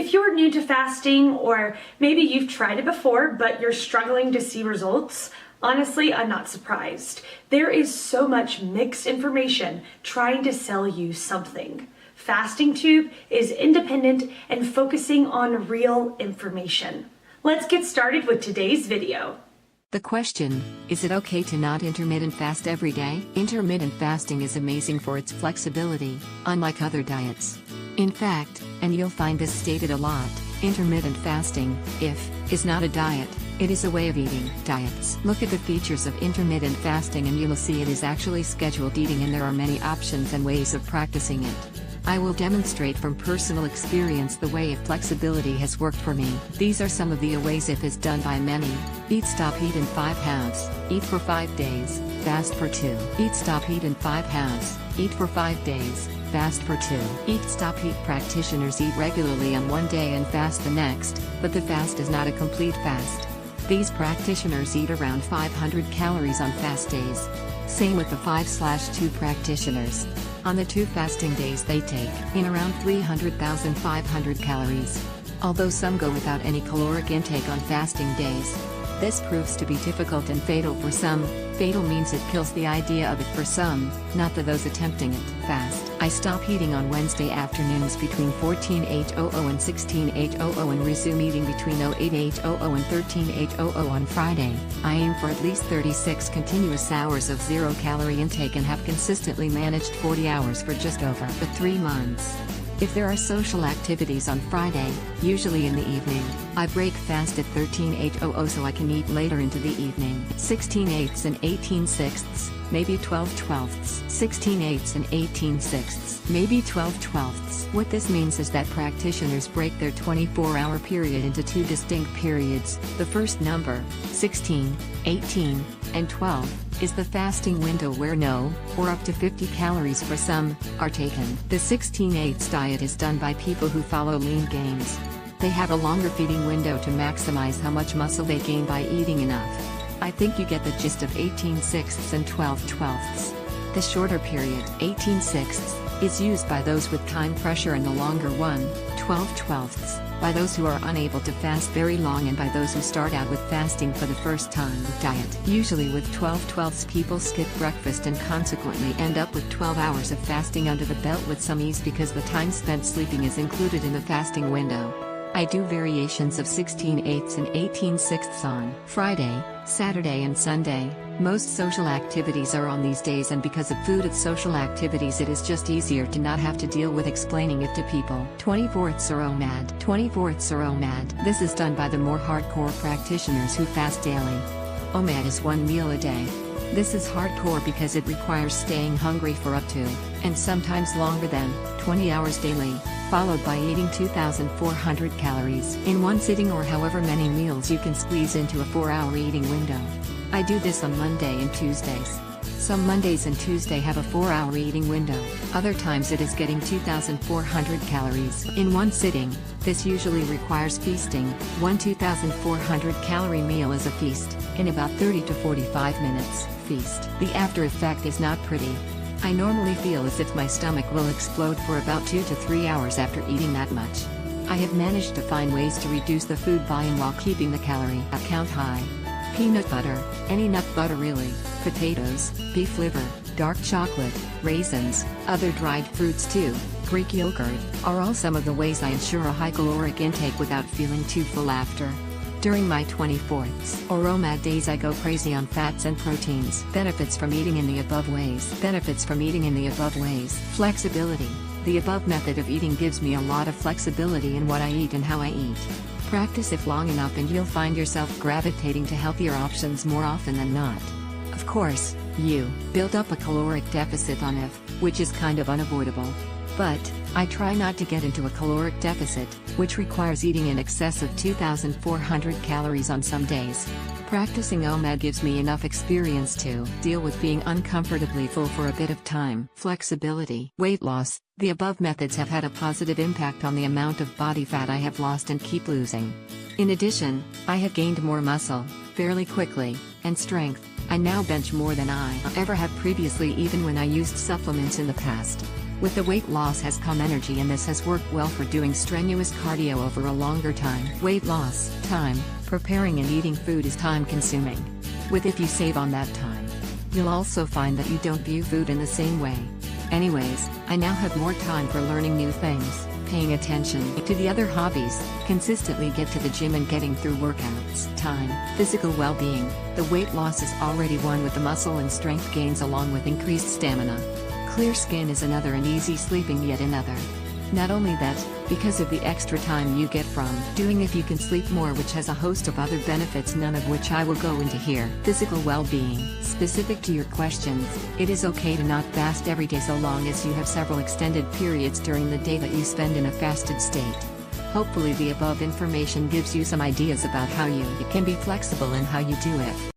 If you're new to fasting, or maybe you've tried it before but you're struggling to see results, honestly, I'm not surprised. There is so much mixed information trying to sell you something. Fasting Tube is independent and focusing on real information. Let's get started with today's video. The question, is it okay to not intermittent fast every day? Intermittent fasting is amazing for its flexibility, unlike other diets. In fact, and you'll find this stated a lot, intermittent fasting, is not a diet, it is a way of eating. Diets. Look at the features of intermittent fasting and you'll see it is actually scheduled eating, and there are many options and ways of practicing it. I will demonstrate from personal experience the way of flexibility has worked for me. These are some of the ways it is done by many. Eat, stop, eat in 5 halves. Eat for 5 days, fast for 2. Eat, stop, eat in 5 halves. Eat for 5 days, fast for 2. Eat, stop, eat. Practitioners eat regularly on one day and fast the next, but the fast is not a complete fast. These practitioners eat around 500 calories on fast days. Same with the 5/2 practitioners. On the 2 fasting days they take in around 300,500 calories. Although some go without any caloric intake on fasting days. This proves to be difficult and fatal for some. Fatal means it kills the idea of it for some, not for those attempting it. Fast. I stop eating on Wednesday afternoons between 14:08:00 and 16:08:00 and resume eating between 08:08:00 and 13:08:00 on Friday. I aim for at least 36 continuous hours of zero-calorie intake and have consistently managed 40 hours for just over 3 months. If there are social activities on Friday, usually in the evening, I break fast at 13:08:00 so I can eat later into the evening. 16/8 and 18/6, maybe 12/12. 16/8 and 18/6, maybe 12/12. What this means is that practitioners break their 24-hour period into 2 distinct periods. The first number, 16, 18, and 12, is the fasting window where no, or up to 50 calories for some, are taken. The 16/8 diet is done by people who follow lean gains. They have a longer feeding window to maximize how much muscle they gain by eating enough. I think you get the gist of 18/6 and 12/12. The shorter period, 18/6, is used by those with time pressure, and the longer one, 12/12, by those who are unable to fast very long and by those who start out with fasting for the first time. Diet. Usually with 12/12 people skip breakfast and consequently end up with 12 hours of fasting under the belt with some ease because the time spent sleeping is included in the fasting window. I do variations of 16/8 and 18/6 on Friday, Saturday and Sunday. Most social activities are on these days, and because of food at social activities it is just easier to not have to deal with explaining it to people. 24ths or OMAD. 24ths or OMAD. This is done by the more hardcore practitioners who fast daily. OMAD is 1 meal a day. This is hardcore because it requires staying hungry for up to, and sometimes longer than, 20 hours daily, followed by eating 2,400 calories in one sitting, or however many meals you can squeeze into a 4-hour eating window. I do this on Monday and Tuesdays. Some Mondays and Tuesday have a 4-hour eating window. Other times it is getting 2,400 calories in one sitting. This usually requires feasting. One 2,400 calorie meal is a feast, in about 30 to 45 minutes. Feast. The after effect is not pretty. I normally feel as if my stomach will explode for about 2 to 3 hours after eating that much. I have managed to find ways to reduce the food volume while keeping the calorie count high. Peanut butter, any nut butter really, potatoes, beef liver, dark chocolate, raisins, other dried fruits too, Greek yogurt, are all some of the ways I ensure a high caloric intake without feeling too full after. During my 24ths or OMAD days I go crazy on fats and proteins. Benefits from eating in the above ways. Benefits from eating in the above ways. Flexibility. The above method of eating gives me a lot of flexibility in what I eat and how I eat. Practice it long enough and you'll find yourself gravitating to healthier options more often than not. Of course, you build up a caloric deficit on it, which is kind of unavoidable. But I try not to get into a caloric deficit, which requires eating in excess of 2,400 calories on some days. Practicing OMAD gives me enough experience to deal with being uncomfortably full for a bit of time. Flexibility. Weight loss. The above methods have had a positive impact on the amount of body fat I have lost and keep losing. In addition, I have gained more muscle, fairly quickly, and strength. I now bench more than I ever have previously, even when I used supplements in the past. With the weight loss has come energy, and this has worked well for doing strenuous cardio over a longer time. Weight loss time. Preparing and eating food is time consuming. If you save on that time, you'll also find that you don't view food in the same way. Anyways, I now have more time for learning new things, paying attention to the other hobbies, consistently get to the gym and getting through workouts. Time. Physical well-being. The weight loss is already one with the muscle and strength gains along with increased stamina. Clear skin is another, and easy sleeping yet another. Not only that, because of the extra time you get from doing if you can sleep more, which has a host of other benefits, none of which I will go into here. Physical well-being. Specific to your questions, it is okay to not fast every day so long as you have several extended periods during the day that you spend in a fasted state. Hopefully the above information gives you some ideas about how you can be flexible in how you do it.